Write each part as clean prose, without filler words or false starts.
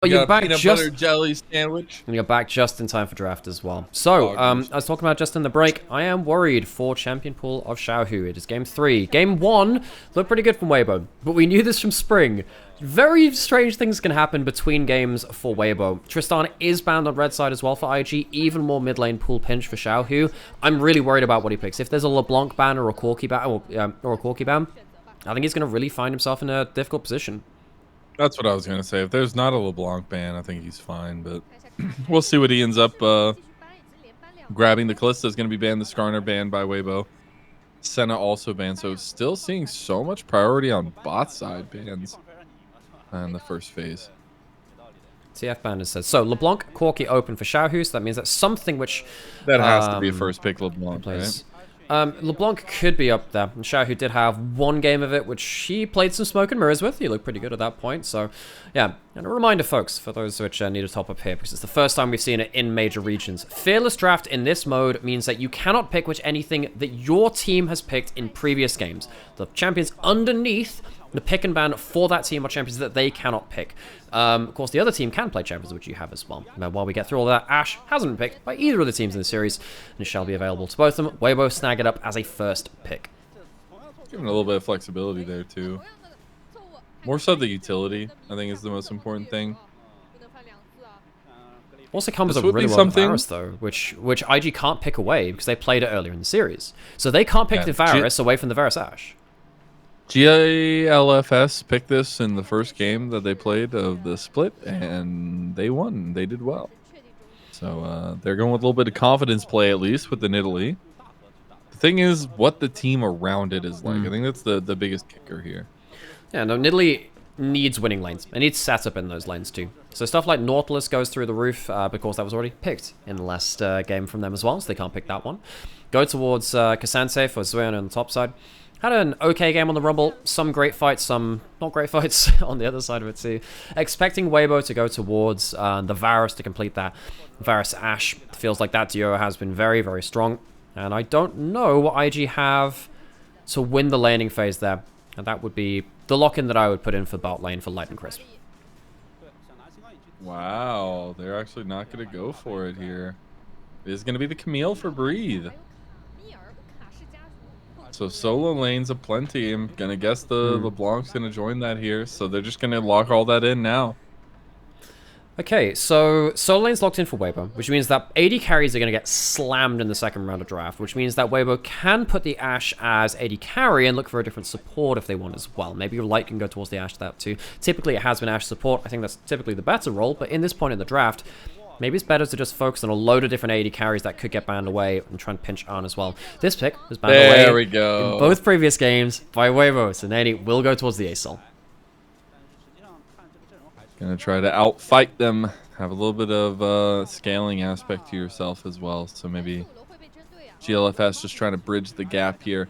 Well, you're back peanut butter jelly sandwich. And you're back just in time for draft as well. So, I was talking about just in the break, I am worried for champion pool of Xiaohu. It is game 3. Game 1 looked pretty good from Weibo, but we knew this from spring. Very strange things can happen between games for Weibo. Tristan is banned on red side as well for IG. Even more mid lane pool pinch for Xiaohu. I'm really worried about what he picks. If there's a LeBlanc ban or a Corki ban, or a Corki ban, I think he's going to really find himself in a difficult position. That's what I was going to say. If there's not a LeBlanc ban, I think he's fine. But we'll see what he ends up grabbing. The Kalista is going to be banned. The Skarner banned by Weibo. Senna also banned. So still seeing so much priority on bot side bans in the first phase. TF Bandit says, so LeBlanc, Corki open for Xiaohu. So that means that's something which... That has to be a first pick LeBlanc, right? LeBlanc could be up there. And Xiaohu did have one game of it, which he played some smoke and mirrors with. He looked pretty good at that point. So, yeah. And a reminder, folks, for those which need a top up here, because it's the first time we've seen it in major regions. Fearless Draft in this mode means that you cannot pick anything that your team has picked in previous games. The champions underneath the pick and ban for that team are champions that they cannot pick. Of course, the other team can play champions, which you have as well. Now, while we get through all that, Ashe hasn't been picked by either of the teams in the series, and it shall be available to both of them. Weibo snag it up as a first pick. Giving a little bit of flexibility there, too. More so the utility, I think, is the most important thing. Also comes up really well with Varus, though, which IG can't pick away because they played it earlier in the series. So they can't pick the Varus away from the Varus Ashe. GLFS picked this in the first game that they played of the split, and they won. They did well. So they're going with a little bit of confidence play, at least, with the Nidalee. The thing is, what the team around it is like. I think that's the biggest kicker here. Yeah, no, Nidalee needs winning lanes. It needs setup in those lanes, too. So stuff like Nautilus goes through the roof, because that was already picked in the last game from them as well, so they can't pick that one. Go towards Cassante for Zweon on the top side. Had an okay game on the Rumble, some great fights, some not great fights on the other side of it too. Expecting Weibo to go towards the Varus to complete that Varus Ashe. Feels like that duo has been very, very strong. And I don't know what IG have to win the laning phase there. And that would be the lock-in that I would put in for bot lane for Light and Crisp. Wow, they're actually not going to go for it here. It is going to be the Camille for Breathe. So solo lanes aplenty. I'm gonna guess the LeBlanc's gonna join that here, so they're just gonna lock all that in now. Okay, so solo lane's locked in for Weibo, which means that AD carries are gonna get slammed in the second round of draft, which means that Weibo can put the Ashe as AD carry and look for a different support if they want as well. Maybe your Light can go towards the Ashe that too. Typically it has been Ashe support. I think that's typically the better role, but in this point in the draft, maybe it's better to just focus on a load of different AD carries that could get banned away and try and pinch on as well. This pick was banned away there we go. in both previous games by Weibo, so Nady will go towards the ASOL. Gonna try to outfight them. Have a little bit of scaling aspect to yourself as well. So maybe GLFS just trying to bridge the gap here.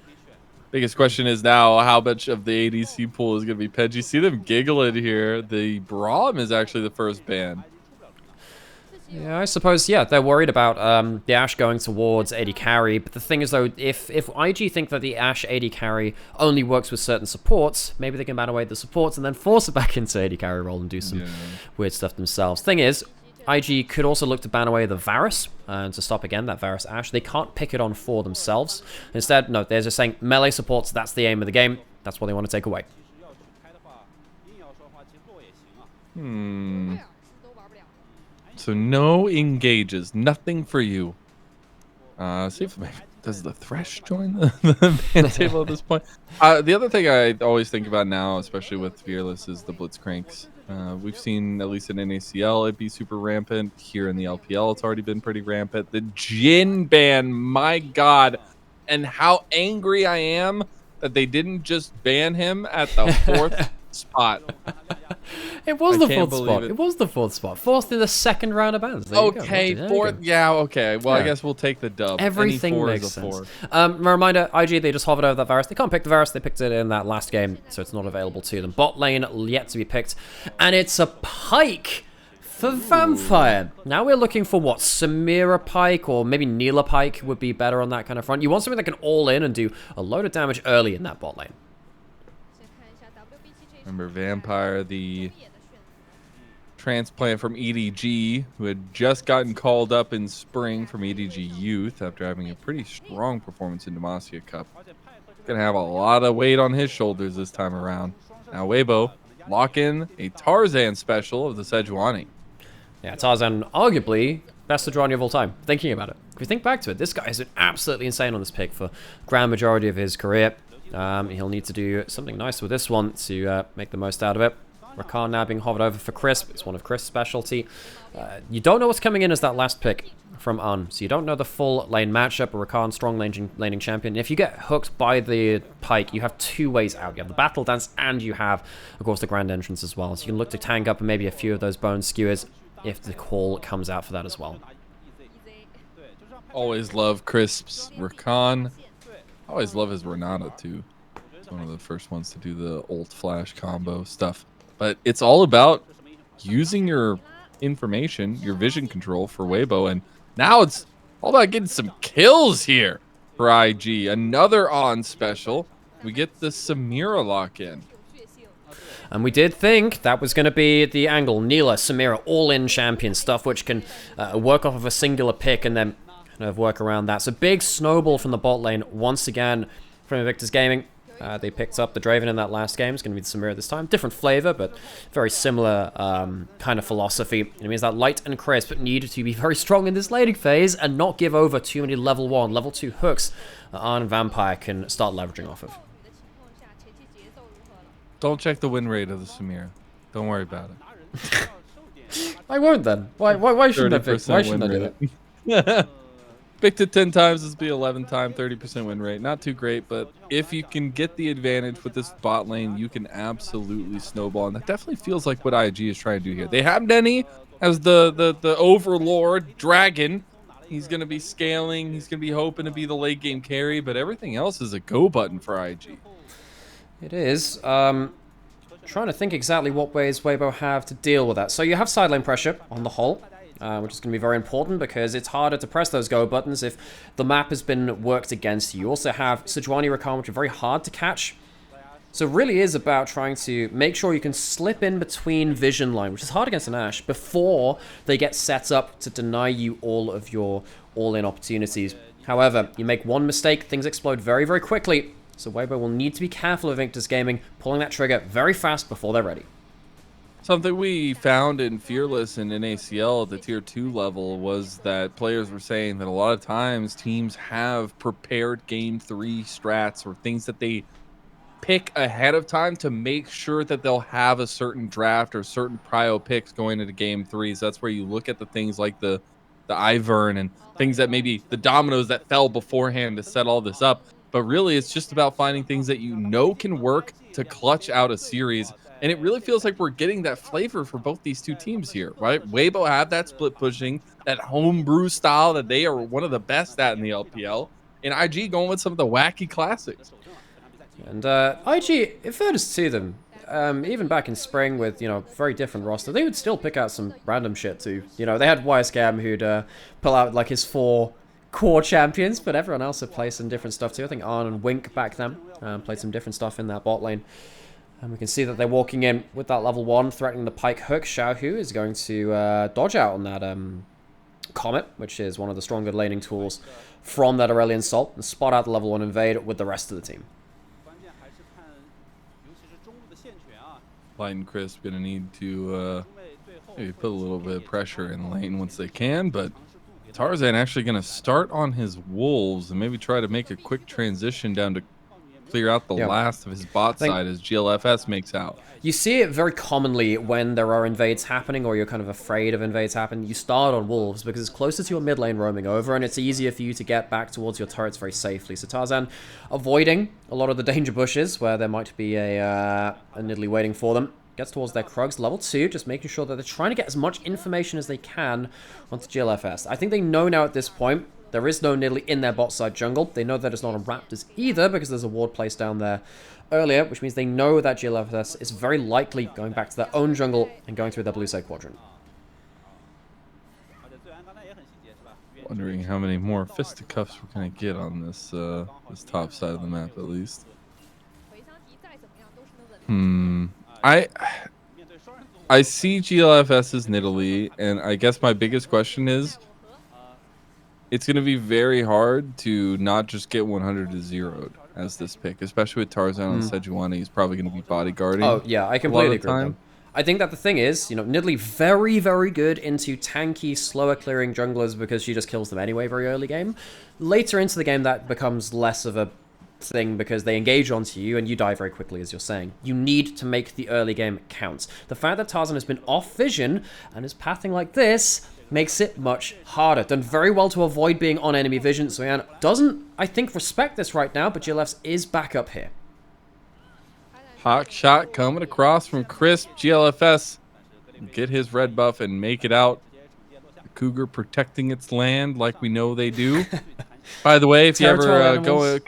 Biggest question is now how much of the ADC pool is gonna be Ped. You see them giggling here. The Braum is actually the first ban. Yeah, I suppose, yeah, they're worried about the Ashe going towards AD carry, but the thing is, though, if IG think that the Ashe AD carry only works with certain supports, maybe they can ban away the supports and then force it back into AD carry role and do some weird stuff themselves. Thing is, IG could also look to ban away the Varus to stop, again, that Varus Ashe. They can't pick it on for themselves. Instead, no, they're just saying melee supports, that's the aim of the game. That's what they want to take away. So no engages, nothing for you. See if does the Thresh join the ban table at this point? The other thing I always think about now, especially with Fearless, is the Blitzcranks. We've seen, at least in NACL, it be super rampant. Here in the LPL, it's already been pretty rampant. The Jhin ban, my god. And how angry I am that they didn't just ban him at the 4th spot. It was the 4th spot. It was the 4th spot. Fourth in the second round of bans. Okay, 4th. Yeah, okay. Well, yeah. I guess we'll take the dub. Everything makes sense. Reminder, IG, they just hovered over that Varus. They can't pick the Varus. They picked it in that last game, so it's not available to them. Bot lane yet to be picked. And it's a Pyke for Vampire. Now we're looking for what? Samira Pyke or maybe Neela Pyke would be better on that kind of front. You want something that can all in and do a load of damage early in that bot lane. Remember, Vampire, the transplant from EDG, who had just gotten called up in spring from EDG Youth after having a pretty strong performance in Demacia Cup. Gonna have a lot of weight on his shoulders this time around. Now Weibo lock in a Tarzan special of the Sejuani. Yeah, Tarzan, arguably best Sejuani of all time. Thinking about it, if you think back to it, this guy has been absolutely insane on this pick for grand majority of his career. He'll need to do something nice with this one to make the most out of it. Rakan now being hovered over for Crisp. It's one of Crisp's specialty. You don't know what's coming in as that last pick from Un, so you don't know the full lane matchup. Rakan, strong laning champion. If you get hooked by the Pike, you have two ways out. You have the Battle Dance, and you have, of course, the Grand Entrance as well. So you can look to tank up maybe a few of those Bone Skewers if the call comes out for that as well. Always love Crisp's Rakan. Always love his Renata, too. It's one of the first ones to do the ult flash combo stuff. But it's all about using your information, your vision control for Weibo. And now it's all about getting some kills here for IG. Another on special. We get the Samira lock in. And we did think that was going to be the angle. Neela, Samira, all-in champion stuff, which can work off of a singular pick and then kind of work around that. So big snowball from the bot lane once again from Invictus Gaming. They picked up the Draven in that last game. It's going to be the Samira this time. Different flavor, but very similar kind of philosophy. It means that Light and Crisp need to be very strong in this laning phase and not give over too many level 1, level 2 hooks that Arn and Vampire can start leveraging off of. Don't check the win rate of the Samira. Don't worry about it. I won't then. Why shouldn't I pick? Why shouldn't I do that? Picked it 10 times, this will be 11 time, 30% win rate. Not too great, but if you can get the advantage with this bot lane, you can absolutely snowball. And that definitely feels like what IG is trying to do here. They have Nenny as the overlord dragon. He's going to be scaling. He's going to be hoping to be the late game carry, but everything else is a go button for IG. It is. Trying to think exactly what ways Weibo have to deal with that. So you have side lane pressure on the whole. Which is going to be very important because it's harder to press those go buttons if the map has been worked against you. You also have Sejuani Rakan, which are very hard to catch. So it really is about trying to make sure you can slip in between vision line, which is hard against an Ashe, before they get set up to deny you all of your all-in opportunities. However, you make one mistake, things explode very, very quickly. So Weibo will need to be careful of Invictus Gaming, pulling that trigger very fast before they're ready. Something we found in Fearless and in ACL at the tier 2 level was that players were saying that a lot of times teams have prepared game 3 strats or things that they pick ahead of time to make sure that they'll have a certain draft or certain prio picks going into game 3. So that's where you look at the things like the Ivern and things that maybe the dominoes that fell beforehand to set all this up. But really, it's just about finding things that you know can work to clutch out a series. And it really feels like we're getting that flavor for both these two teams here, right? Weibo have that split pushing, that homebrew style that they are one of the best at in the LPL. And IG going with some of the wacky classics. And IG, in fairness to them, even back in spring with, very different roster, they would still pick out some random shit too. They had YSCam who'd pull out like his 4 core champions, but everyone else had played some different stuff too. I think Arn and Wink back then played some different stuff in that bot lane. And we can see that they're walking in with that level 1, threatening the Pike hook. Xiaohu is going to dodge out on that Comet, which is one of the stronger laning tools from that Aurelion Salt, and spot out the level 1 invade with the rest of the team. Light and Crisp going to need to maybe put a little bit of pressure in the lane once they can, but Tarzan actually going to start on his Wolves and maybe try to make a quick transition down to clear out the last of his bot side as GLFS makes out. You see it very commonly when there are invades happening or you're kind of afraid of invades happening. You start on Wolves because it's closer to your mid lane roaming over and it's easier for you to get back towards your turrets very safely. So Tarzan avoiding a lot of the danger bushes where there might be a Nidalee waiting for them. Gets towards their Krugs, level 2, just making sure that they're trying to get as much information as they can onto GLFS. I think they know now at this point there is no Nidalee in their bot side jungle. They know that it's not on Raptors either because there's a ward placed down there earlier, which means they know that GLFS is very likely going back to their own jungle and going through their blue side quadrant. Wondering how many more fisticuffs we're going to get on this this top side of the map at least. I see GLFS's Nidalee, and I guess my biggest question is, it's going to be very hard to not just get 100 to 0 as this pick, especially with Tarzan and Sejuani. He's probably going to be bodyguarding. Oh, yeah, I a lot of completely the agree with time. them. I think that the thing is, Nidalee very, very good into tanky, slower clearing junglers because she just kills them anyway very early game. Later into the game, that becomes less of a thing because they engage onto you and you die very quickly, as you're saying. You need to make the early game count. The fact that Tarzan has been off vision and is pathing like this makes it much harder. Done very well to avoid being on enemy vision. So Ian doesn't, I think, respect this right now, but GLF's is back up here. Hot shot coming across from Crisp. GLFS get his red buff and make it out. The Cougar protecting its land like we know they do. By the way, if you ever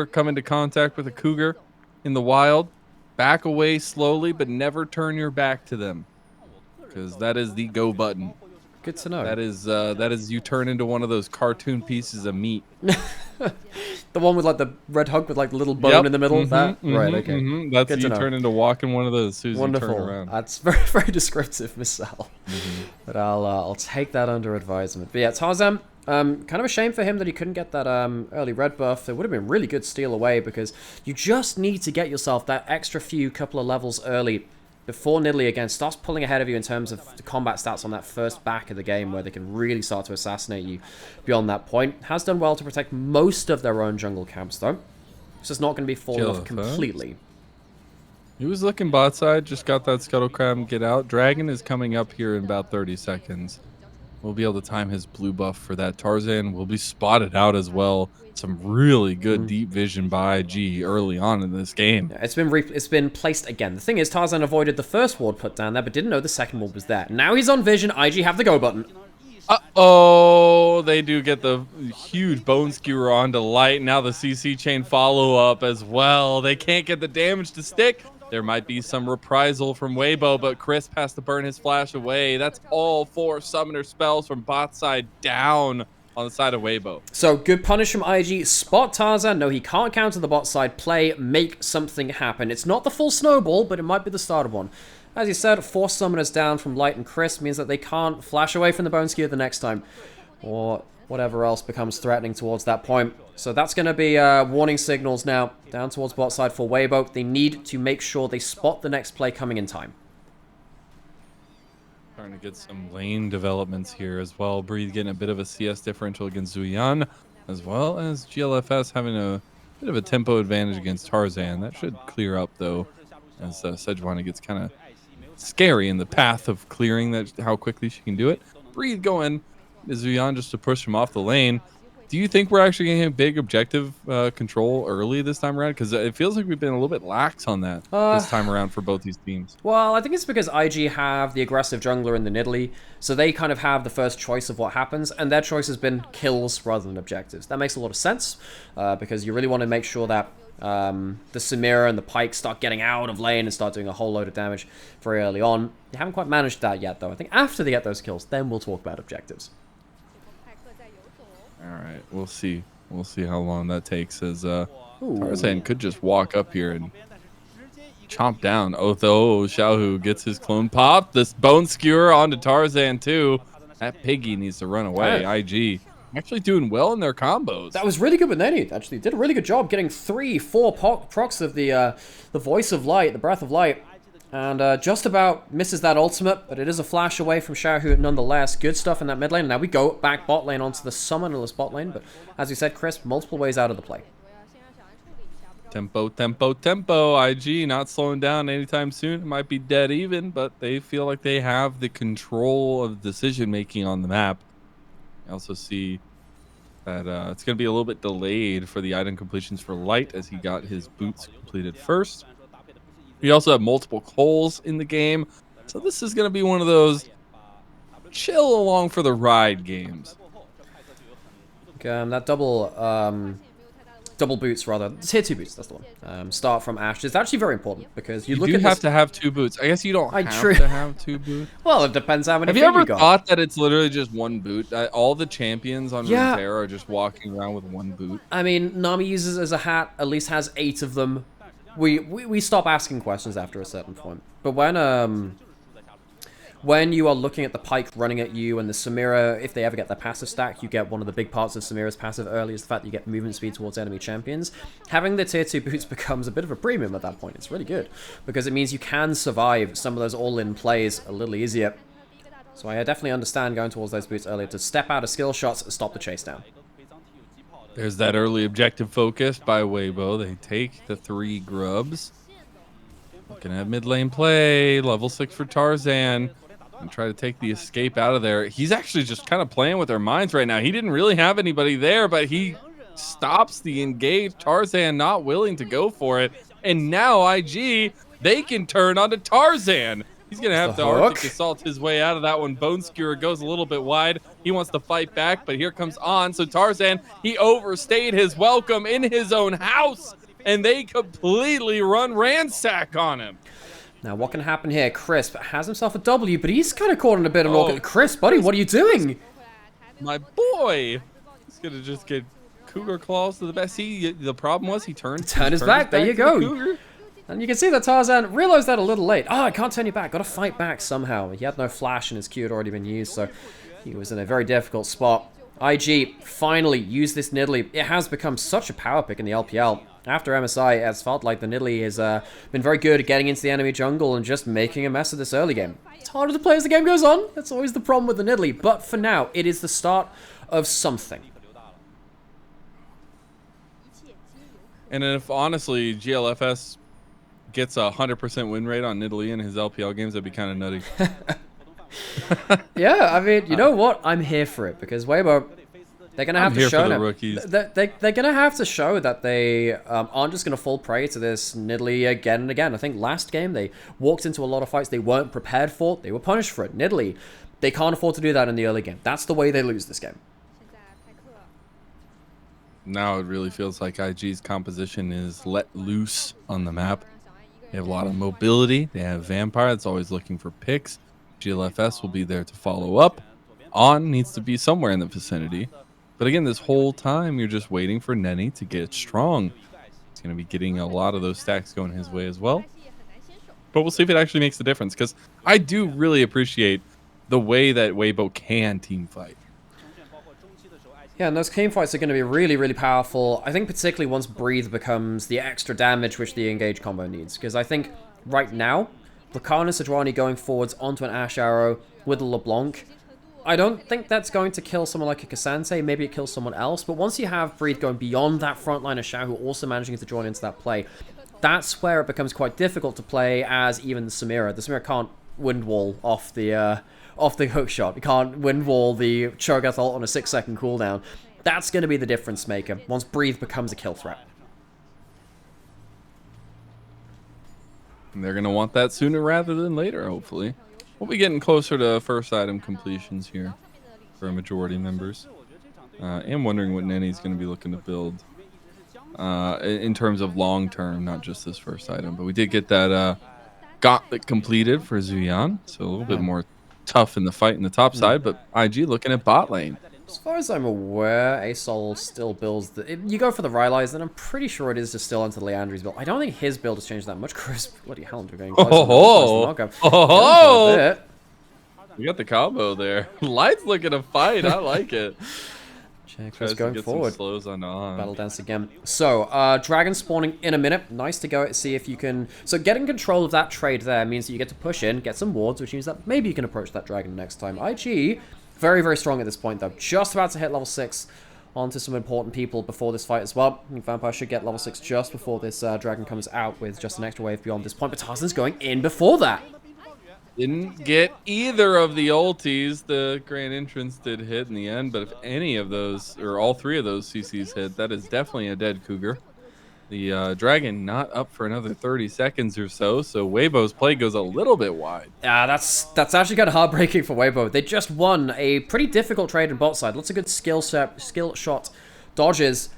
come into contact with a cougar in the wild, back away slowly, but never turn your back to them, because that is the go button. Good to know. That is you turn into one of those cartoon pieces of meat. The one with like the red hug with like the little bone in the middle. Right. Okay. That's Good you to know. turn into walking one of those. As soon as Wonderful. You turn around. That's very, very descriptive, Mazel. But I'll take that under advisement. But yeah, Tarzan. Kind of a shame for him that he couldn't get that early red buff. It would have been really good steal away because you just need to get yourself that extra couple of levels early before Nidalee again starts pulling ahead of you in terms of the combat stats on that first back of the game where they can really start to assassinate you beyond that point. Has done well to protect most of their own jungle camps though. It's just not going to be falling off completely. He was looking bot side, just got that Scuttle Crab get out. Dragon is coming up here in about 30 seconds. We'll be able to time his blue buff for that. Tarzan will be spotted out as well. Some really good deep vision by IG early on in this game. Yeah, it's been placed again. The thing is, Tarzan avoided the first ward put down there, but didn't know the second ward was there. Now he's on vision. IG have the go button. Uh-oh, they do get the huge bone skewer onto Light. Now the CC chain follow-up as well. They can't get the damage to stick. There might be some reprisal from Weibo, but Crisp has to burn his flash away. That's all 4 summoner spells from bot side down on the side of Weibo. So, good punish from IG. Spot Tarzan. No, he can't counter the bot side play. Make something happen. It's not the full snowball, but it might be the start of one. As you said, 4 summoners down from Light and Crisp means that they can't flash away from the Bone Skewer the next time. Or whatever else becomes threatening towards that point. So that's going to be warning signals now down towards bot side for Weibo. They need to make sure they spot the next play coming in time. Trying to get some lane developments here as well. Breathe getting a bit of a CS differential against Zuyan, as well as GLFS having a bit of a tempo advantage against Tarzan. That should clear up though, as Sejuani gets kind of scary in the path of clearing that, how quickly she can do it. Breathe going is Zuyan just to push him off the lane. Do you think we're actually getting a big objective control early this time around? Because it feels like we've been a little bit lax on that this time around for both these teams. Well, I think it's because IG have the aggressive jungler in the Nidalee, so they kind of have the first choice of what happens, and their choice has been kills rather than objectives. That makes a lot of sense, because you really want to make sure that the Samira and the Pyke start getting out of lane and start doing a whole load of damage very early on. You haven't quite managed that yet, though. I think after they get those kills, then we'll talk about objectives. All right, we'll see. We'll see how long that takes, as Tarzan could just walk up here and chomp down. Otho Xiaohu gets his clone pop. This bone skewer onto Tarzan too. That piggy needs to run away. Yeah. IG actually doing well in their combos. That was really good with Nani, actually. Did a really good job getting 3-4 procs of the Voice of Light, the Breath of Light. And just about misses that ultimate, but it is a flash away from Xiaohu nonetheless. Good stuff in that mid lane. Now we go back bot lane onto the summonerless bot lane, but as we said, Crisp, multiple ways out of the play. Tempo, tempo, tempo. IG not slowing down anytime soon. It might be dead even, but they feel like they have the control of decision making on the map. I also see that it's going to be a little bit delayed for the item completions for Light, as he got his boots completed first. We also have multiple holes in the game, so this is going to be one of those chill along for the ride games. That double boots, rather. Tier 2 boots, that's the one. Start from Ash. It's actually very important, because you look do at have this... to have 2 boots. I guess you don't have to have 2 boots. Well, it depends how many Have you ever got. thought that it's literally just 1 boot? All the champions on Nymaera are just walking around with 1 boot. I mean, Nami uses it as a hat, at least has 8 of them. We stop asking questions after a certain point. But when when you are looking at the Pyke running at you and the Samira, if they ever get their passive stack, you get one of the big parts of Samira's passive early is the fact that you get movement speed towards enemy champions. Having the tier 2 boots becomes a bit of a premium at that point. It's really good because it means you can survive some of those all-in plays a little easier. So I definitely understand going towards those boots earlier to step out of skill shots and stop the chase down. There's that early objective focus by Weibo. They take the 3 grubs. Looking at mid lane play, level 6 for Tarzan. And try to take the escape out of there. He's actually just kind of playing with their minds right now. He didn't really have anybody there, but he stops the engage. Tarzan not willing to go for it. And now IG, they can turn onto Tarzan. He's going to have to Arctic Assault his way out of that one. Bone Skewer goes a little bit wide. He wants to fight back, but here comes On. So Tarzan, he overstayed his welcome in his own house, and they completely run ransack on him. Now, what can happen here? Crisp has himself a W, but he's kind of caught in a bit of an Crisp, buddy, what are you doing? My boy. He's going to just get Cougar Claws to the best. The problem was he turned his back. There you go. And you can see that Tarzan realized that a little late. Oh, I can't turn you back. Got to fight back somehow. He had no flash and his Q had already been used, so he was in a very difficult spot. IG finally used this Nidalee. It has become such a power pick in the LPL. After MSI, it's felt like the Nidalee has been very good at getting into the enemy jungle and just making a mess of this early game. It's harder to play as the game goes on. That's always the problem with the Nidalee. But for now, it is the start of something. And if, honestly, GLFS gets a 100% win rate on Nidalee in his LPL games, that'd be kind of nutty. Yeah, I mean, you know what? I'm here for it because Weibo, they're gonna have to show now. They're gonna have to show that they aren't just gonna fall prey to this Nidalee again and again. I think last game they walked into a lot of fights they weren't prepared for. They were punished for it. Nidalee, they can't afford to do that in the early game. That's the way they lose this game. Now it really feels like IG's composition is let loose on the map. They have a lot of mobility. They have Vampire that's always looking for picks. GLFS will be there to follow up. On needs to be somewhere in the vicinity. But again, this whole time, you're just waiting for Nenny to get strong. He's going to be getting a lot of those stacks going his way as well. But we'll see if it actually makes a difference, because I do really appreciate the way that Weibo can team fight. Yeah, and those team fights are going to be really, really powerful. I think particularly once Breathe becomes the extra damage which the Engage combo needs. Because I think right now, Rakan and Sejuani going forwards onto an Ash Arrow with a LeBlanc, I don't think that's going to kill someone like a Cassante. Maybe it kills someone else. But once you have Breathe going beyond that front line of Shao, who also managing to join into that play, that's where it becomes quite difficult to play as even the Samira. The Samira can't wind wall off the hook shot. It can't wind wall the Cho'Gath ult on a 6-second cooldown. That's going to be the difference maker once Breathe becomes a kill threat. And they're going to want that sooner rather than later, hopefully. We'll be getting closer to first item completions here for majority members. I am wondering what Nenny's going to be looking to build in terms of long term, not just this first item. But we did get that gauntlet completed for Zuyan, so a little bit more tough in the fight in the top side. But IG looking at bot lane. As far as I'm aware, ASOL still builds the... You go for the Rylai's, then I'm pretty sure it is just still into Leandri's build. I don't think his build has changed that much. Crisp, bloody hell, I'm going close. We got the combo there. Light's looking to fight. I like it. Check what's going forward. Slows on. Battle dance again. So, Dragon spawning in a minute. Nice to go see if you can... So, getting control of that trade there means that you get to push in, get some wards, which means that maybe you can approach that Dragon next time. IG... Very, very strong at this point, though. Just about to hit level 6 onto some important people before this fight as well. I think Vampire should get level 6 just before this Dragon comes out with just an extra wave beyond this point. But Tarzan's going in before that. Didn't get either of the ultis. The Grand Entrance did hit in the end, but if any of those, or all three of those CCs hit, that is definitely a dead Cougar. The Dragon not up for another 30 seconds or so, so Weibo's play goes a little bit wide. Yeah, that's actually kind of heartbreaking for Weibo. They just won a pretty difficult trade in bot side. Lots of good skill shot dodges.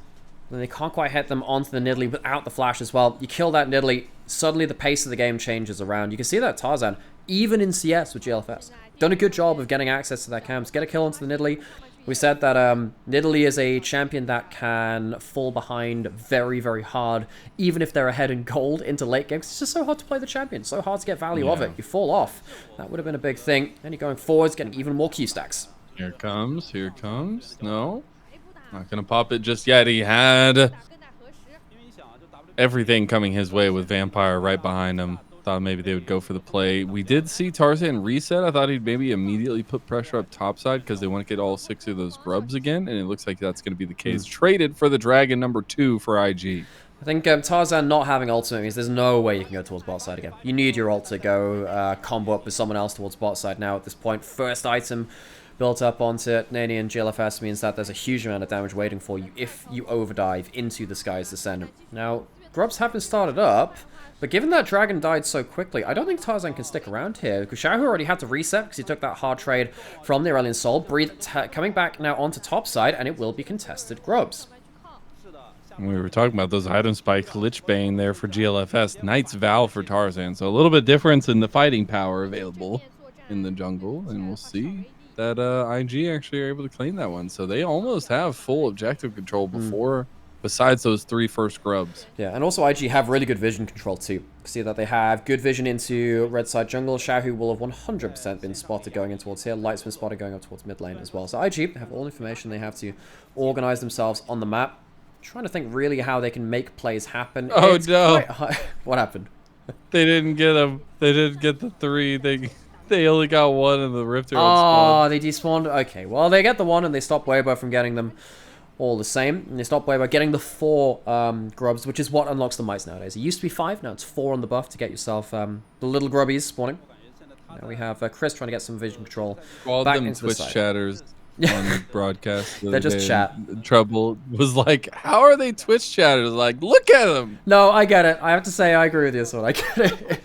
And they can't quite hit them onto the Nidalee without the flash as well. You kill that Nidalee, suddenly the pace of the game changes around. You can see that Tarzan, even in CS with GLFS, done a good job of getting access to that camps. Get a kill onto the Nidalee. We said that Nidalee is a champion that can fall behind very, very hard, even if they're ahead in gold into late games. It's just so hard to play the champion, so hard to get value of it. You fall off. That would have been a big thing. And you're going forwards, getting even more Q stacks. Here it comes, here it comes. No, not gonna pop it just yet. He had everything coming his way with Vampire right behind him. Thought maybe they would go for the play. We did see Tarzan reset. I thought he'd maybe immediately put pressure up topside because they want to get all 6 of those grubs again, and it looks like that's going to be the case. Traded for the Dragon number 2 for IG. I think Tarzan not having ultimate means there's no way you can go towards bot side again. You need your ult to go combo up with someone else towards bot side now at this point. First item built up onto Nani and GLFS means that there's a huge amount of damage waiting for you if you overdive into the Sky's Descent. Now, grubs haven't started up, but given that Dragon died so quickly, I don't think Tarzan can stick around here. Because Xiaohu already had to reset because he took that hard trade from the Aurelion Sol. Breathe coming back now onto top side, and it will be contested grubs. We were talking about those item spikes, Lich Bane there for GLFS, Knight's Vow for Tarzan. So a little bit difference in the fighting power available in the jungle, and we'll see that IG actually are able to claim that one. So they almost have full objective control before... Besides those 3 first grubs. Yeah, and also IG have really good vision control too. See that they have good vision into red side jungle. Xiaohu will have 100% been spotted going in towards here. Light's been spotted going up towards mid lane as well. So IG have all information. They have to organize themselves on the map. Trying to think really how they can make plays happen. Oh no. What happened? They didn't get them. They didn't get the 3. They only got 1 in the Rift Herald spawn. Oh, they despawned? Okay, well they get the 1 and they stop Weibo from getting them. All the same, and they stop by getting the 4 grubs, which is what unlocks the mice nowadays. It used to be 5, now it's 4 on the buff to get yourself the little grubbies spawning. Now we have Chris trying to get some vision control. All back them into Twitch the side. chatters on the broadcast. They're just chat. Trouble was like, how are they Twitch chatters? Like, look at them. No, I get it. I have to say, I agree with you, so I get it.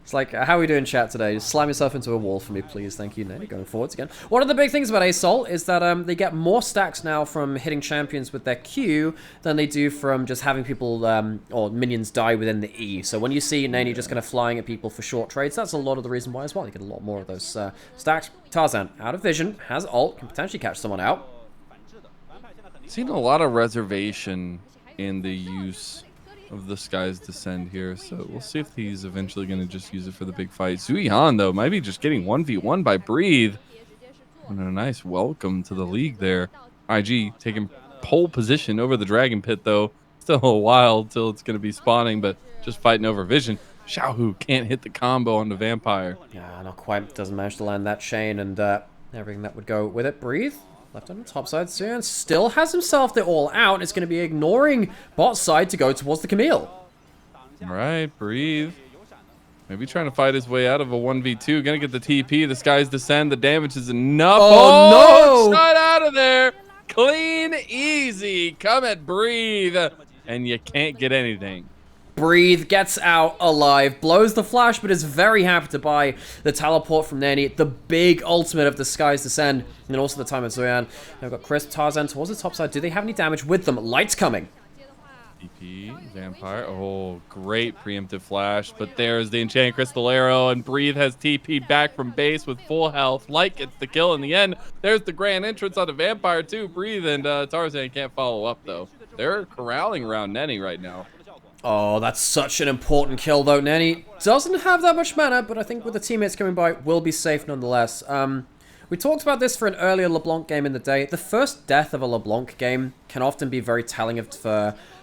It's like, how are we doing chat today? Just slam yourself into a wall for me, please. Thank you, Nate. Going forwards again. One of the big things about Asol is that they get more stacks now from hitting champions with their Q than they do from just having people or minions die within the E. So when you see Nani just kind of flying at people for short trades, that's a lot of the reason why as well. You get a lot more of those stacks. Tarzan, out of vision, has ult, can potentially catch someone out. Seen a lot of reservation in the use of the Sky's Descent here, so we'll see if he's eventually going to just use it for the big fight. Zuihan, though, might be just getting 1v1 by Breathe. And a nice welcome to the league there. IG taking pole position over the Dragon Pit, though. Still a while till it's going to be spawning, but just fighting over vision. Xiaohu can't hit the combo on the Vampire. Yeah, not quite. Doesn't manage to land that chain and everything that would go with it. Breathe. Left on the top side soon. Still has himself the all out. It's going to be ignoring bot side to go towards the Camille. All right, Breathe. Maybe trying to fight his way out of a 1v2. Gonna get the TP. The Sky's Descend. The damage is enough. Oh, no! Shot out of there. Clean, easy. Come at Breathe. And you can't get anything. Breathe, gets out alive, blows the flash, but is very happy to buy the teleport from Nani, the big ultimate of the Sky's Descend, and also the time of Zoyan. Now we've got Chris, Tarzan towards the top side. Do they have any damage with them? Light's coming. TP, Vampire. Oh, great preemptive flash. But there's the Enchanted Crystal Arrow, and Breathe has TP'd back from base with full health. Light gets the kill in the end. There's the grand entrance on the Vampire, too. Breathe and Tarzan can't follow up, though. They're corralling around Nani right now. Oh, that's such an important kill, though. Nani doesn't have that much mana, but I think with the teammates coming by, will be safe nonetheless. We talked about this for an earlier LeBlanc game in the day. The first death of a LeBlanc game can often be very telling of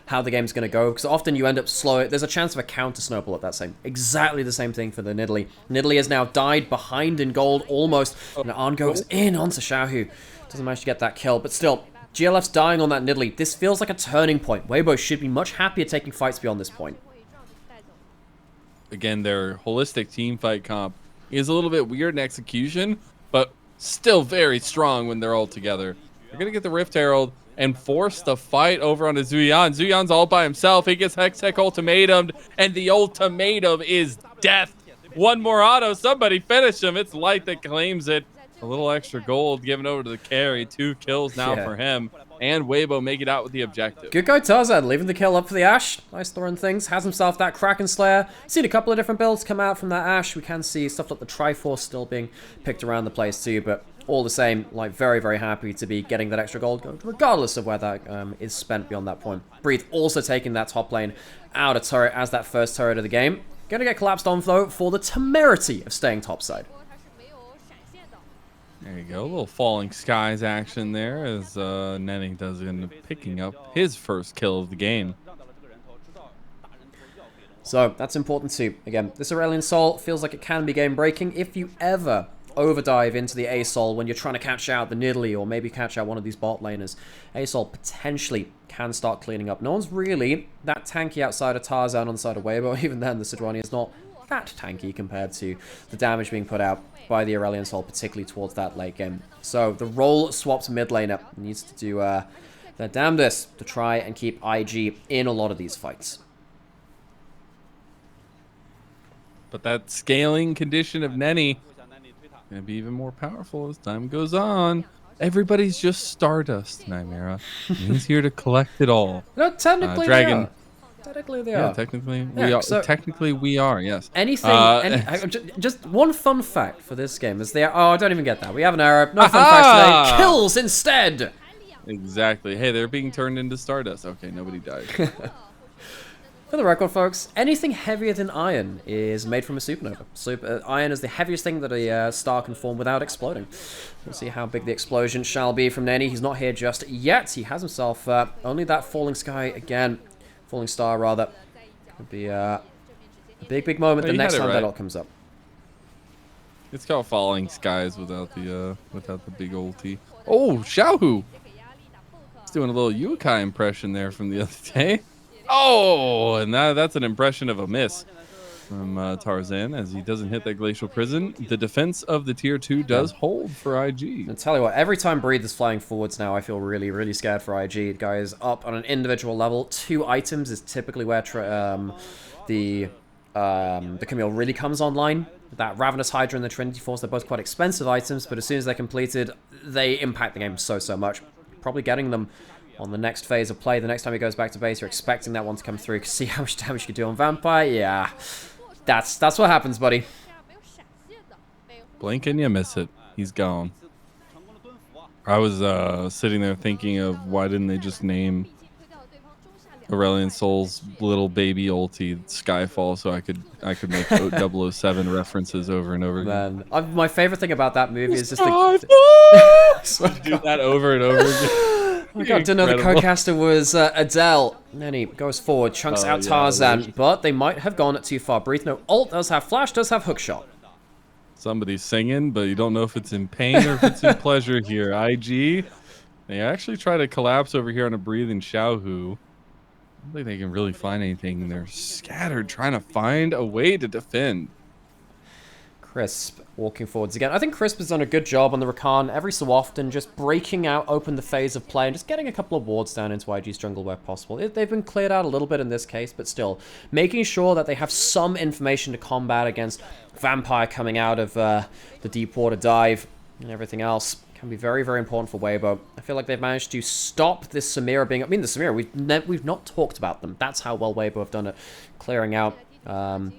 how the game's going to go, because often you end up slow. There's a chance of a counter snowball at that same. Exactly the same thing for the Nidalee. Nidalee has now died behind in gold almost, and Arn goes in onto Xiaohu. Doesn't manage to get that kill, but still, GLF's dying on that Nidalee. This feels like a turning point. Weibo should be much happier taking fights beyond this point. Again, their holistic team fight comp is a little bit weird in execution, but still very strong when they're all together. They're going to get the Rift Herald and force the fight over onto Zuyan. Zuyan's all by himself. He gets Hextech ultimatumed, and the ultimatum is death. One more auto. Somebody finish him. It's Light that claims it. A little extra gold given over to the carry. 2 kills now for him. And Weibo make it out with the objective. Good guy Tarzan, leaving the kill up for the Ashe. Nice throwing things. Has himself that Kraken Slayer. Seen a couple of different builds come out from that Ashe. We can see stuff like the Triforce still being picked around the place too. But all the same, like, very, very happy to be getting that extra gold, regardless of where that is spent beyond that point. Breathe also taking that top lane out of turret as that first turret of the game. Gonna get collapsed on, though, for the temerity of staying topside. There you go, a little falling skies action there as Nenning does end up picking up his first kill of the game. So that's important too. Again, this Aurelion Sol feels like it can be game breaking if you ever overdive into the A-Sol when you're trying to catch out the Nidalee or maybe catch out one of these bot laners. A-Sol potentially can start cleaning up. No one's really that tanky outside of Tarzan on the side of Weibo. Even then, the Sejuani is not that tanky compared to the damage being put out by the Aurelion Sol, particularly towards that late game. So the role swapped mid laner needs to do their damnedest to try and keep IG in a lot of these fights. But that scaling condition of Nenny going to be even more powerful as time goes on. Everybody's just Stardust, Nymaera. He's here to collect it all. No, technically Dragon. they are. Technically they Yeah, are. technically we are, yes. Anything, just one fun fact for this game is I don't even get that. We have an Arab. No fun facts today. Kills instead. Exactly. Hey, they're being turned into Stardust. Okay, nobody died. For the record, folks, anything heavier than iron is made from a supernova. Iron is the heaviest thing that a star can form without exploding. We'll see how big the explosion shall be from Nenny. He's not here just yet. He has himself only that falling sky again. Falling star, rather. Could be a big, big moment the next time that all comes up. It's called Falling Skies without the big ulti. Oh, Xiaohu! He's doing a little Yukai impression there from the other day. Oh, and that's an impression of a miss from Tarzan as he doesn't hit that Glacial Prison. The defense of the tier 2 does hold for IG. I'll tell you what, every time Breathe is flying forwards now, I feel really, really scared for IG. The guy is up on an individual level. 2 items is typically where the Camille really comes online. That Ravenous Hydra and the Trinity Force, they're both quite expensive items, but as soon as they're completed, they impact the game so, so much. Probably getting them on the next phase of play. The next time he goes back to base, you're expecting that one to come through. See how much damage you can do on Vampire? Yeah, that's what happens, buddy. Blink and you miss it. He's gone. I was sitting there thinking of why didn't they just name Aurelion Sol's little baby ulti Skyfall so I could make 007 references over and over again. Man, my favorite thing about that movie is just do that over and over again. Oh my god, didn't know the co-caster was Adele. And then he goes forward, chunks out Tarzan, but they might have gone too far. Breathe no ult, does have flash, does have hookshot. Somebody's singing, but you don't know if it's in pain or if it's in pleasure here. IG, they actually try to collapse over here on a breathing Xiaohu. I don't think they can really find anything. They're scattered, trying to find a way to defend. Crisp walking forwards again. I think Crisp has done a good job on the Rakan every so often, just breaking out open the phase of play and just getting a couple of wards down into IG's jungle where possible. They've been cleared out a little bit in this case, but still making sure that they have some information to combat against Vampire coming out of the deep water dive and everything else. Can be very, very important for Weibo. I feel like they've managed to stop this Samira being... I mean, the Samira, we've not talked about them. That's how well Weibo have done it, clearing out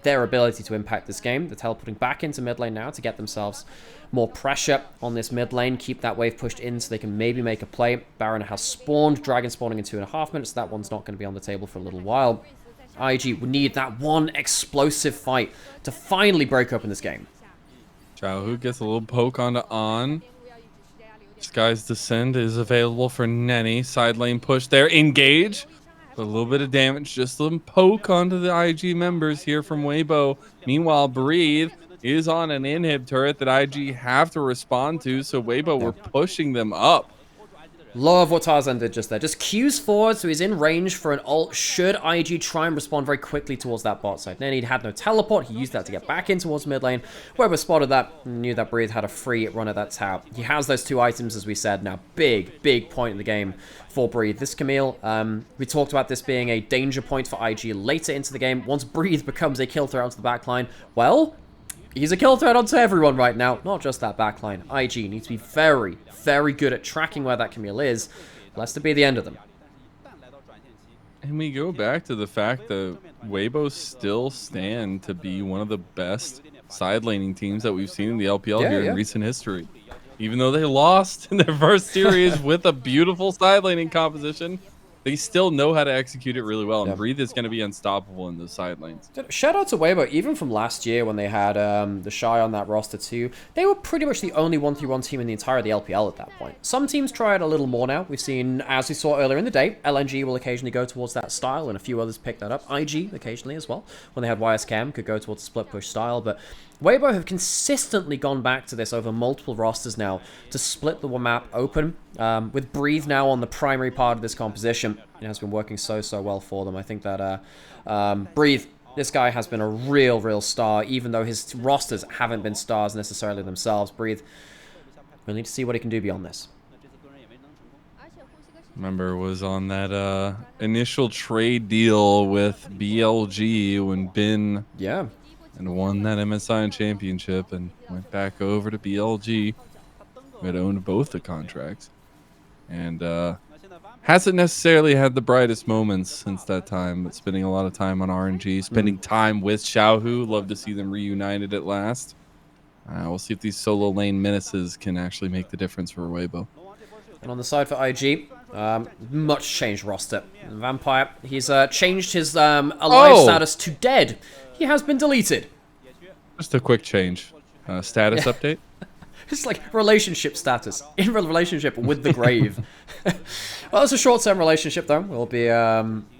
their ability to impact this game. They're teleporting back into mid lane now to get themselves more pressure on this mid lane, keep that wave pushed in so they can maybe make a play. Baron has spawned, Dragon spawning in 2.5 minutes. That one's not going to be on the table for a little while. IG would need that one explosive fight to finally break open this game. Xiaohu gets a little poke onto On. Sky's Descend is available for Nenny. Side lane push there. Engage. A little bit of damage. Just a little poke onto the IG members here from Weibo. Meanwhile, Breathe is on an inhib turret that IG have to respond to. So Weibo were pushing them up. Love what Tarzan did just there. Just Q's forward, so he's in range for an ult. Should IG try and respond very quickly towards that bot side. Then he had no teleport. He used that to get back in towards mid lane. Weber spotted that, knew that Breathe had a free run at that tower. He has those 2 items, as we said. Now, big, big point in the game for Breathe. This Camille, we talked about this being a danger point for IG later into the game. Once Breathe becomes a kill threat onto the backline, well, he's a kill threat onto everyone right now, not just that backline. IG needs to be very, very good at tracking where that Camille is, lest it be the end of them. And we go back to the fact that Weibo still stand to be one of the best side laning teams that we've seen in the LPL here in recent history. Even though they lost in their first series with a beautiful side laning composition, they still know how to execute it really well. And Breathe is going to be unstoppable in the side lanes. Shout out to Weibo, even from last year when they had the Shy on that roster too, they were pretty much the only 1-3-1 team in the entire of the LPL at that point. Some teams try it a little more now. We've seen, as we saw earlier in the day, LNG will occasionally go towards that style, and a few others pick that up. IG occasionally as well, when they had YSCam, could go towards the split push style, but Weibo have consistently gone back to this over multiple rosters now to split the map open. With Breathe now on the primary part of this composition, it has been working so well for them. I think that Breathe, this guy has been a real star, even though his rosters haven't been stars necessarily themselves. Breathe, we'll need to see what he can do beyond this. Remember, was on that initial trade deal with BLG when Bin and won that MSI championship and went back over to BLG, who had owned both the contracts, and hasn't necessarily had the brightest moments since that time, but spending a lot of time on RNG, spending time with Xiaohu. Love to see them reunited at last. We'll see if these solo lane menaces can actually make the difference for Weibo. And on the side for IG, much changed roster. Vampire, he's changed his alive status to dead. He has been deleted. Just a quick change. Status update. It's like relationship status. In relationship with the grave. Well, it's a short-term relationship, though. We'll be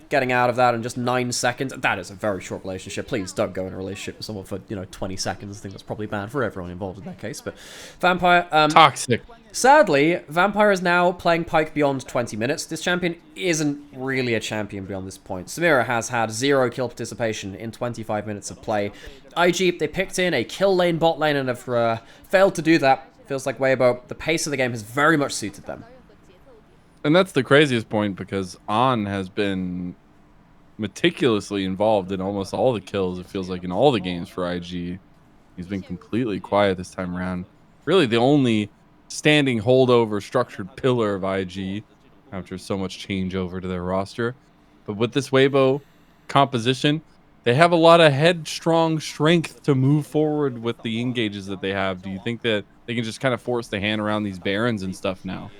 getting out of that in just 9 seconds. That is a very short relationship. Please don't go in a relationship with someone for, 20 seconds. I think that's probably bad for everyone involved in that case. But Vampire... toxic. Sadly, Vampire is now playing Pyke beyond 20 minutes. This champion isn't really a champion beyond this point. Nymaera has had 0 kill participation in 25 minutes of play. IG, they picked in a kill lane, bot lane, and have failed to do that. Feels like Weibo, the pace of the game has very much suited them. And that's the craziest point, because On has been meticulously involved in almost all the kills, it feels like, in all the games for IG. He's been completely quiet this time around. Really the only standing holdover structured pillar of IG after so much changeover to their roster. But with this Weibo composition, they have a lot of headstrong strength to move forward with the engages that they have. Do you think that they can just kind of force the hand around these barons and stuff now?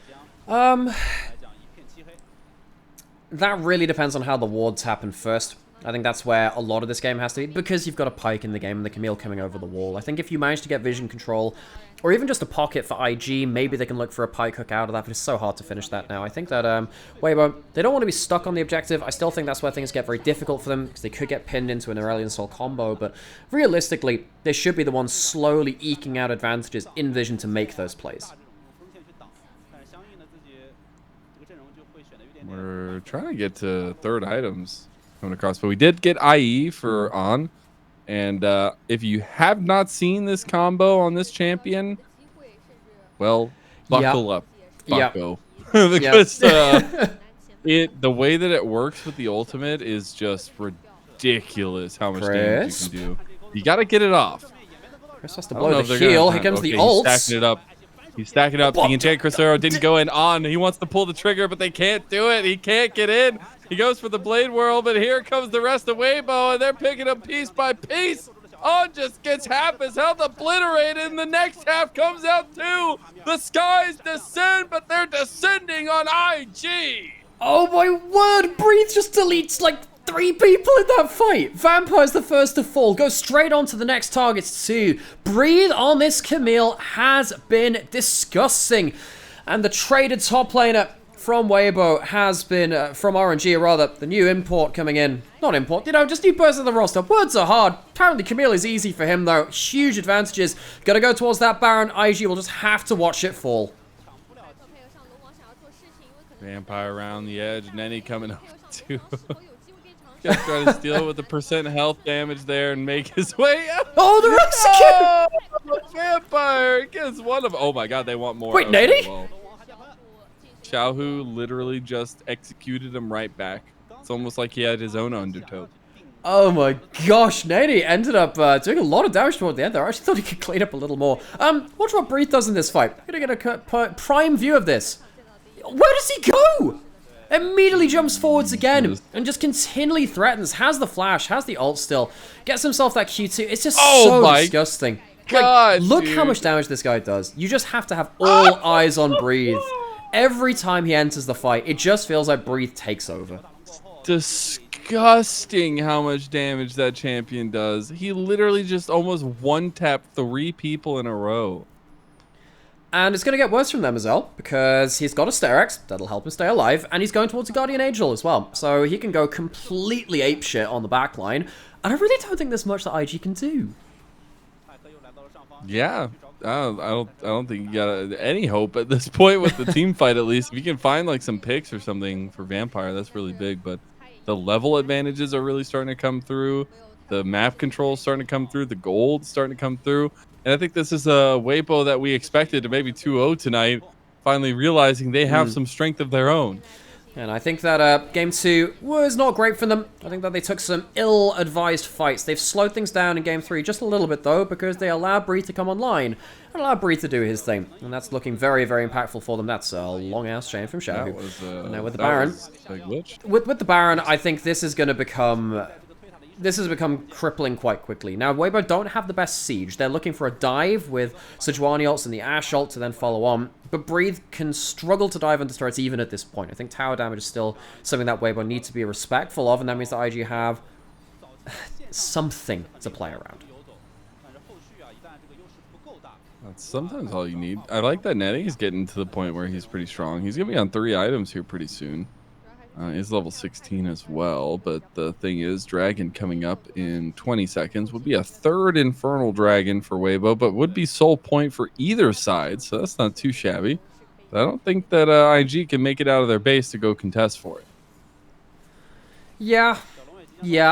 That really depends on how the wards happen first. I think that's where a lot of this game has to be, because you've got a Pyke in the game and the Camille coming over the wall. I think if you manage to get vision control, or even just a pocket for IG, maybe they can look for a Pyke hook out of that, but it's so hard to finish that now. I think that Weibo, they don't want to be stuck on the objective. I still think that's where things get very difficult for them, because they could get pinned into an Aurelion Sol combo, but realistically, they should be the ones slowly eking out advantages in vision to make those plays. We're trying to get to third items coming across, but we did get IE for On. And if you have not seen this combo on this champion, well, buckle up, bucko. Because the way that it works with the ultimate is just ridiculous how much damage you can do. You got to get it off. Chris has to blow the heal. Here comes the ults. He's stacking it up. He's stacking up. The Enchant Crusader didn't go in On. He wants to pull the trigger, but they can't do it. He can't get in. He goes for the Blade Whirl, but here comes the rest of Weibo, and they're picking up piece by piece. On just gets half his health obliterated, and the next half comes out too. The skies descend, but they're descending on IG. Oh my word, Breathe just deletes like 3 people in that fight. Vampire's the first to fall. Goes straight on to the next targets too. Breathe on this Camille has been disgusting. And the traded top laner from Weibo has been, from RNG rather, the new import coming in. Not import, just new person on the roster. Words are hard. Apparently Camille is easy for him though. Huge advantages. Gotta go towards that Baron. IG will just have to watch it fall. Vampire around the edge. Nenny coming up too. Gonna try to steal with the % health damage there and make his way out. Oh, the rescue! Oh, Vampire gets one of them. Oh my god, they want more. Wait, Nady? Well. Xiaohu literally just executed him right back. It's almost like he had his own undertow. Oh my gosh, Nady ended up doing a lot of damage toward the end there. I actually thought he could clean up a little more. Watch what Breathe does in this fight. I'm gonna get a prime view of this. Where does he go? Immediately jumps forwards again and just continually threatens. Has the flash, has the ult still. Gets himself that Q2. It's just so disgusting. god, look dude. how much damage this guy does. You just have to have all eyes on Breathe. Every time he enters the fight, it just feels like Breathe takes over. Disgusting how much damage that champion does. He literally just almost one-tapped 3 people in a row. And it's going to get worse from them, Mazel, because he's got a Sterex that'll help him stay alive, and he's going towards a Guardian Angel as well. So he can go completely apeshit on the backline, and I really don't think there's much that IG can do. Yeah, I don't think you got any hope at this point with the team fight. At least if you can find like some picks or something for Vampire, that's really big. But the level advantages are really starting to come through. The map control is starting to come through. The gold is starting to come through. And I think this is a Weibo that we expected to maybe 2-0 tonight, finally realizing they have some strength of their own. And I think that Game 2 was not great for them. I think that they took some ill-advised fights. They've slowed things down in Game 3 just a little bit, though, because they allowed Breathe to come online and allowed Breathe to do his thing. And that's looking very, very impactful for them. That's a long-ass chain from Shadow. Now with the Baron. With the Baron, I think this is going to become... This has become crippling quite quickly. Now, Weibo don't have the best siege. They're looking for a dive with Sejuani ults and the Ashe ult to then follow on. But Breathe can struggle to dive under turrets even at this point. I think tower damage is still something that Weibo need to be respectful of, and that means that IG have something to play around. That's sometimes all you need. I like that Nettie is getting to the point where he's pretty strong. He's going to be on 3 items here pretty soon. He's level 16 as well, but the thing is, Dragon coming up in 20 seconds would be a 3rd Infernal Dragon for Weibo, but would be soul point for either side, so that's not too shabby. But I don't think that IG can make it out of their base to go contest for it. Yeah,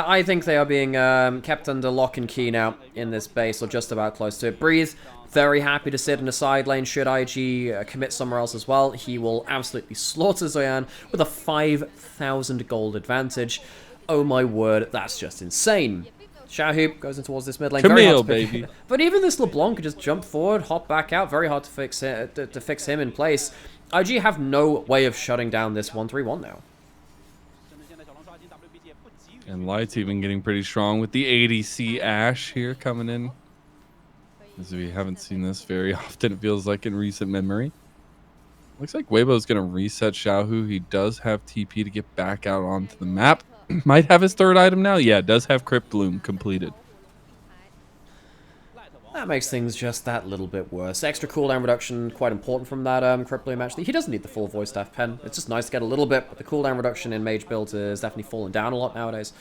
I think they are being kept under lock and key now in this base, or just about close to it. Breathe, very happy to sit in a side lane. Should IG commit somewhere else as well, he will absolutely slaughter Zoyan with a 5,000 gold advantage. Oh my word, that's just insane. Xiaohu goes in towards this mid lane. Camille, baby. But even this LeBlanc could just jump forward, hop back out. Very hard to fix him in place. IG have no way of shutting down this 1-3-1 now. And Light's even getting pretty strong with the ADC Ashe here coming in. As we haven't seen this very often, it feels like, in recent memory. Looks like Weibo's going to reset Xiaohu. He does have TP to get back out onto the map. Might have his 3rd item now. Yeah, does have Crypt Bloom completed. That makes things just that little bit worse. Extra cooldown reduction, quite important from that Crypt Bloom actually. He doesn't need the full voice staff pen. It's just nice to get a little bit, but the cooldown reduction in mage builds is definitely fallen down a lot nowadays.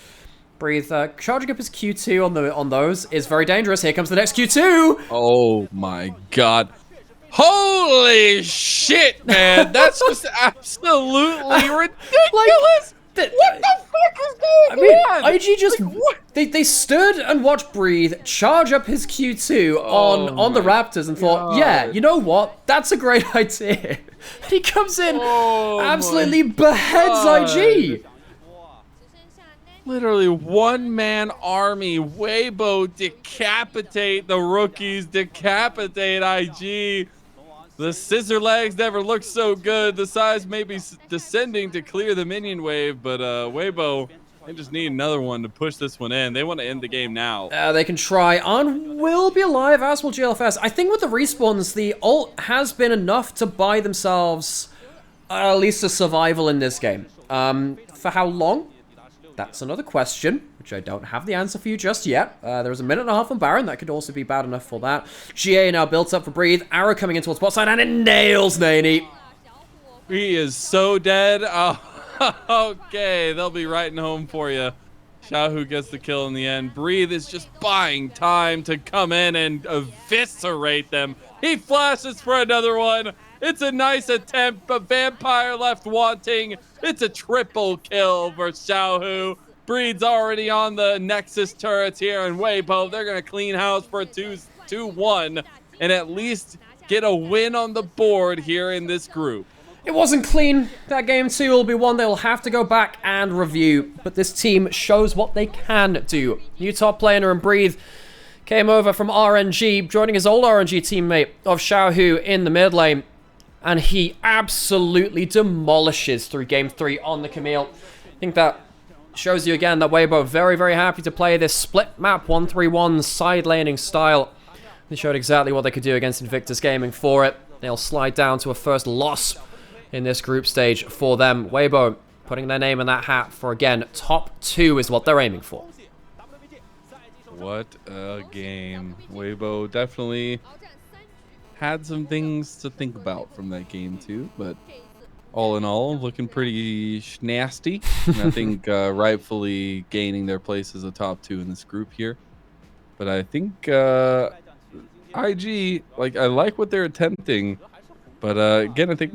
Breathe, charging up his Q2 on those is very dangerous. Here comes the next Q2! Oh my god. Holy shit, man. That's just absolutely ridiculous. What the fuck is going on? IG just... They stood and watched Breathe charge up his Q2 on the Raptors and thought, yeah, you know what? That's a great idea. And he comes in, absolutely beheads IG. Literally one-man army. Weibo decapitate the rookies, decapitate IG. The scissor legs never looked so good. The size may be descending to clear the minion wave, but Weibo, they just need another one to push this one in. They want to end the game now. They can try. On will be alive, as will GLFS. I think with the respawns, the ult has been enough to buy themselves at least a survival in this game. For how long? That's another question, which I don't have the answer for you just yet. There's a minute and a half on Baron. That could also be bad enough for that. GA now built up for Breathe. Arrow coming in towards bot side, and it nails Naney. He is so dead. Oh, okay, they'll be writing home for you. Xiaohu gets the kill in the end. Breathe is just buying time to come in and eviscerate them. He flashes for another one. It's a nice attempt, but Vampire left wanting. It's a triple kill for Xiaohu. Breed's already on the Nexus turrets here, and Weibo, they're going to clean house for a 2-1 and at least get a win on the board here in this group. It wasn't clean. That game 2 will be one they'll have to go back and review, but this team shows what they can do. New top laner and Breathe came over from RNG, joining his old RNG teammate of Xiaohu in the mid lane. And he absolutely demolishes through game 3 on the Camille. I think that shows you again that Weibo very, very happy to play this split map 1-3-1 side laning style. They showed exactly what they could do against Invictus Gaming for it. They'll slide down to a first loss in this group stage for them. Weibo putting their name in that hat for, again, top 2 is what they're aiming for. What a game. Weibo definitely had some things to think about from that game too, but all in all, looking pretty nasty. And I think rightfully gaining their place as a top 2 in this group here. But I think IG, like, I like what they're attempting, but again, I think